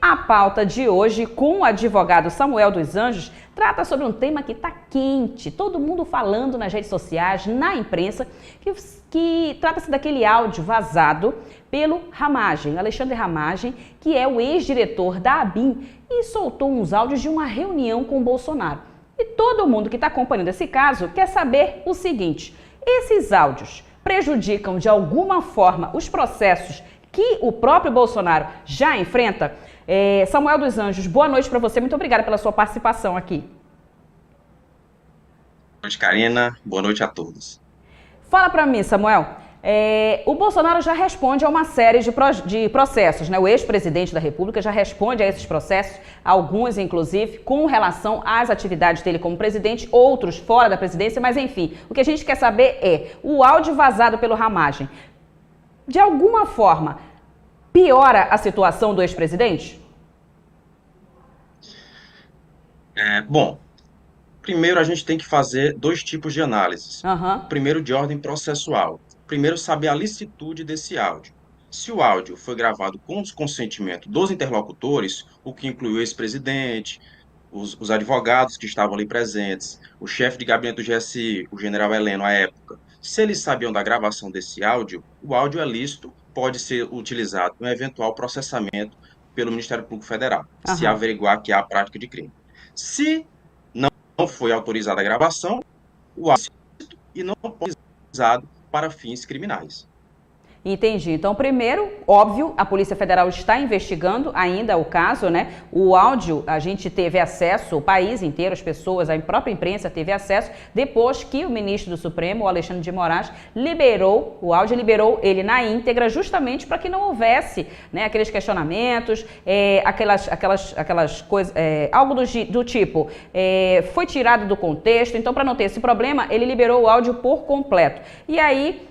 A pauta de hoje, com o advogado Samuel dos Anjos, trata sobre um tema que está quente, todo mundo falando nas redes sociais, na imprensa, que trata-se daquele áudio vazado pelo Ramagem, Alexandre Ramagem, que é o ex-diretor da ABIN, e soltou uns áudios de uma reunião com o Bolsonaro. E todo mundo que está acompanhando esse caso quer saber o seguinte: esses áudios prejudicam de alguma forma os processos que o próprio Bolsonaro já enfrenta? Samuel dos Anjos, boa noite para você. Muito obrigada pela sua participação aqui. Boa noite, Karina. Boa noite a todos. Fala para mim, Samuel. O Bolsonaro já responde a uma série de processos, né? O ex-presidente da República já responde a esses processos, alguns inclusive com relação às atividades dele como presidente, outros fora da presidência, mas enfim, o que a gente quer saber é o áudio vazado pelo Ramagem, de alguma forma, piora a situação do ex-presidente? Bom, primeiro a gente tem que fazer dois tipos de análises. Uhum. Primeiro, de ordem processual. Primeiro, saber a licitude desse áudio. Se o áudio foi gravado com o consentimento dos interlocutores, o que inclui o ex-presidente, os advogados que estavam ali presentes, o chefe de gabinete do GSI, o general Heleno, à época, se eles sabiam da gravação desse áudio, o áudio é lícito, pode ser utilizado no eventual processamento pelo Ministério Público Federal, se averiguar que há prática de crime. Se não foi autorizada a gravação, o áudio é lícito e não pode ser utilizado para fins criminais. Entendi. Então, primeiro, óbvio, a Polícia Federal está investigando ainda o caso, né? O áudio, a gente teve acesso, o país inteiro, as pessoas, a própria imprensa teve acesso, depois que o ministro do Supremo, o Alexandre de Moraes, liberou o áudio, liberou ele na íntegra, justamente para que não houvesse, né, aqueles questionamentos, aquelas coisas, algo do tipo, foi tirado do contexto. Então, para não ter esse problema, ele liberou o áudio por completo. E aí,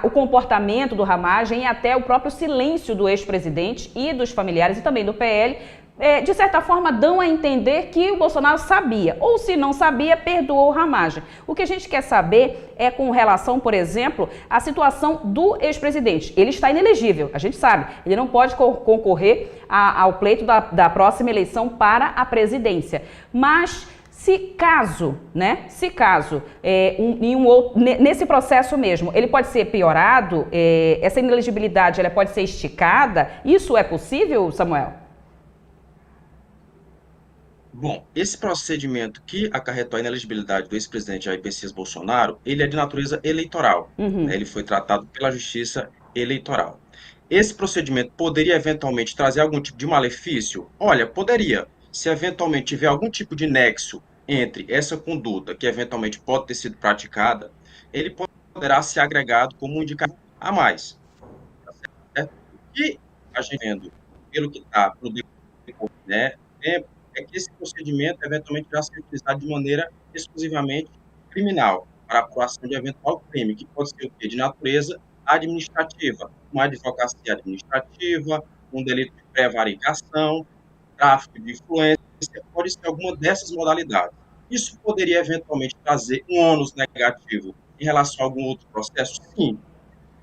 o comportamento do Ramagem e até o próprio silêncio do ex-presidente e dos familiares e também do PL, de certa forma, dão a entender que o Bolsonaro sabia, ou se não sabia, perdoou o Ramagem. O que a gente quer saber é com relação, por exemplo, à situação do ex-presidente. Ele está inelegível, a gente sabe, ele não pode concorrer ao pleito da próxima eleição para a presidência, mas se caso, nesse processo mesmo, ele pode ser piorado, essa inelegibilidade ela pode ser esticada, isso é possível, Samuel? Bom, esse procedimento que acarretou a inelegibilidade do ex-presidente Jair Messias Bolsonaro, ele é de natureza eleitoral. Ele foi tratado pela Justiça Eleitoral. Esse procedimento poderia eventualmente trazer algum tipo de malefício? Olha, poderia. Se eventualmente tiver algum tipo de nexo entre essa conduta que eventualmente pode ter sido praticada, ele poderá ser agregado como um indicador a mais. Certo? E a gente vendo, pelo que está no decorrer, né, é que esse procedimento eventualmente já seja utilizado de maneira exclusivamente criminal, para a apuração de eventual crime, que pode ser o quê? De natureza administrativa, uma advocacia administrativa, um delito de prevaricação, tráfico de influência, pode ser alguma dessas modalidades. Isso poderia eventualmente trazer um ônus negativo em relação a algum outro processo? Sim.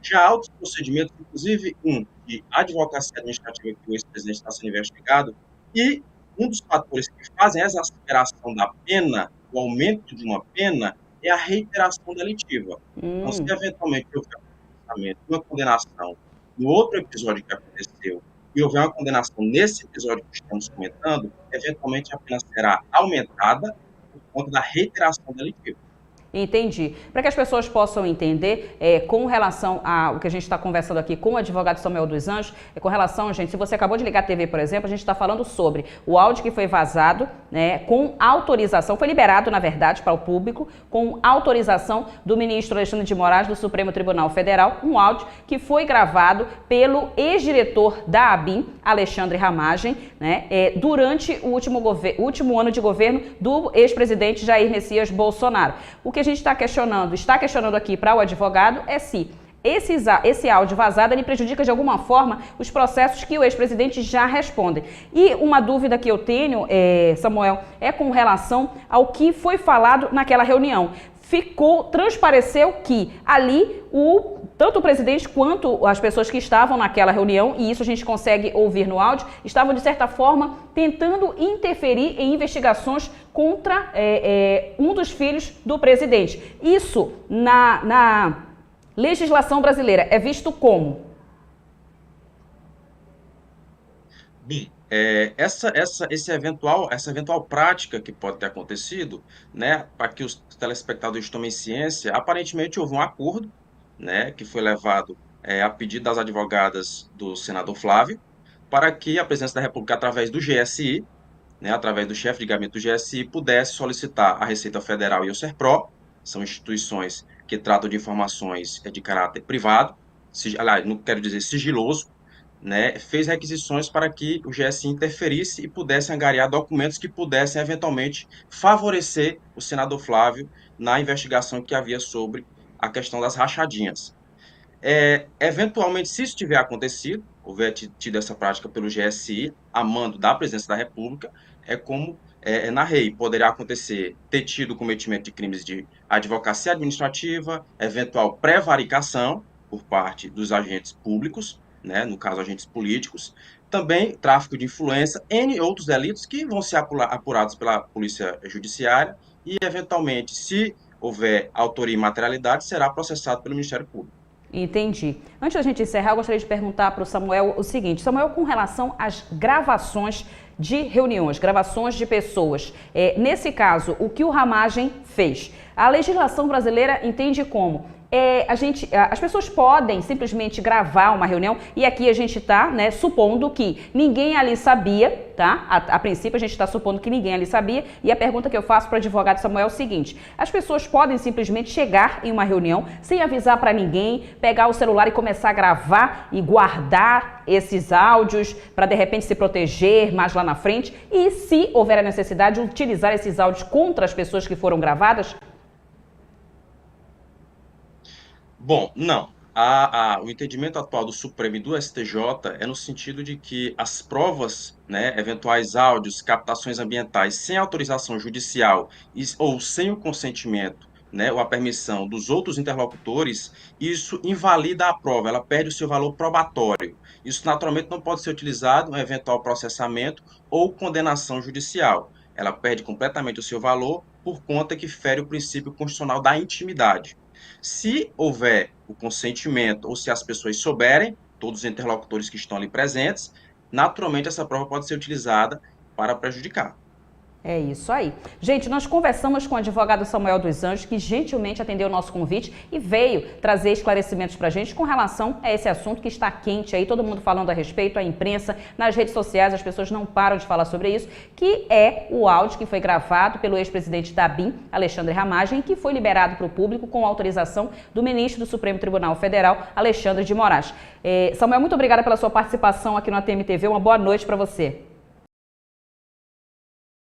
Já há outros procedimentos, inclusive um de advocacia administrativa que o ex-presidente está sendo investigado, e um dos fatores que fazem a exasperação da pena, o aumento de uma pena, é a reiteração delitiva. Então, se eventualmente houver uma condenação no outro episódio que aconteceu e houver uma condenação nesse episódio que estamos comentando, eventualmente a pena será aumentada por conta da reiteração delitiva. Entendi. Para que as pessoas possam entender, com relação ao que a gente está conversando aqui com o advogado Samuel dos Anjos, com relação, gente, se você acabou de ligar a TV, por exemplo, a gente está falando sobre o áudio que foi vazado, né, com autorização, foi liberado, na verdade, para o público, com autorização do ministro Alexandre de Moraes, do Supremo Tribunal Federal, um áudio que foi gravado pelo ex-diretor da ABIN, Alexandre Ramagem, né, durante o último ano de governo do ex-presidente Jair Messias Bolsonaro. O que a gente está questionando aqui para o advogado é se esse áudio vazado ele prejudica de alguma forma os processos que o ex-presidente já responde. E uma dúvida que eu tenho, Samuel, é com relação ao que foi falado naquela reunião. transpareceu que ali tanto o presidente quanto as pessoas que estavam naquela reunião, e isso a gente consegue ouvir no áudio, estavam, de certa forma, tentando interferir em investigações contra um dos filhos do presidente. Isso, na legislação brasileira, é visto como? Bem, essa eventual prática que pode ter acontecido, né, para que os telespectadores tomem ciência, aparentemente houve um acordo, né, que foi levado a pedido das advogadas do senador Flávio, para que a Presidência da República, através do GSI, né, através do chefe de gabinete do GSI, pudesse solicitar à Receita Federal e ao SERPRO, são instituições que tratam de informações de caráter privado, aliás, não quero dizer sigiloso, né, fez requisições para que o GSI interferisse e pudesse angariar documentos que pudessem eventualmente favorecer o senador Flávio na investigação que havia sobre a questão das rachadinhas. Eventualmente, se isso tiver acontecido, houver tido essa prática pelo GSI, a mando da Presidência da República, como narrei, poderá acontecer ter tido cometimento de crimes de advocacia administrativa, eventual prevaricação por parte dos agentes públicos, né, no caso agentes políticos, também tráfico de influência, N outros delitos que vão ser apurados pela Polícia Judiciária e, eventualmente, se houver autoria e materialidade, será processado pelo Ministério Público. Entendi. Antes da gente encerrar, eu gostaria de perguntar para o Samuel o seguinte. Samuel, com relação às gravações de reuniões, gravações de pessoas, nesse caso, o que o Ramagem fez? A legislação brasileira entende como? As pessoas podem simplesmente gravar uma reunião e aqui a gente está, né, supondo que ninguém ali sabia, tá? A princípio a gente está supondo que ninguém ali sabia e a pergunta que eu faço para o advogado Samuel é o seguinte: as pessoas podem simplesmente chegar em uma reunião sem avisar para ninguém, pegar o celular e começar a gravar e guardar esses áudios para de repente se proteger mais lá na frente e, se houver a necessidade, utilizar esses áudios contra as pessoas que foram gravadas? Bom, não. O entendimento atual do Supremo e do STJ é no sentido de que as provas, né, eventuais áudios, captações ambientais sem autorização judicial ou sem o consentimento, né, ou a permissão dos outros interlocutores, isso invalida a prova, ela perde o seu valor probatório. Isso naturalmente não pode ser utilizado em eventual processamento ou condenação judicial. Ela perde completamente o seu valor por conta que fere o princípio constitucional da intimidade. Se houver o consentimento ou se as pessoas souberem, todos os interlocutores que estão ali presentes, naturalmente essa prova pode ser utilizada para prejudicar. É isso aí. Gente, nós conversamos com o advogado Samuel dos Anjos, que gentilmente atendeu o nosso convite e veio trazer esclarecimentos para a gente com relação a esse assunto que está quente aí, todo mundo falando a respeito, a imprensa, nas redes sociais, as pessoas não param de falar sobre isso, que é o áudio que foi gravado pelo ex-presidente da ABIN, Alexandre Ramagem, que foi liberado para o público com autorização do ministro do Supremo Tribunal Federal, Alexandre de Moraes. Samuel, muito obrigada pela sua participação aqui no ATM TV, uma boa noite para você.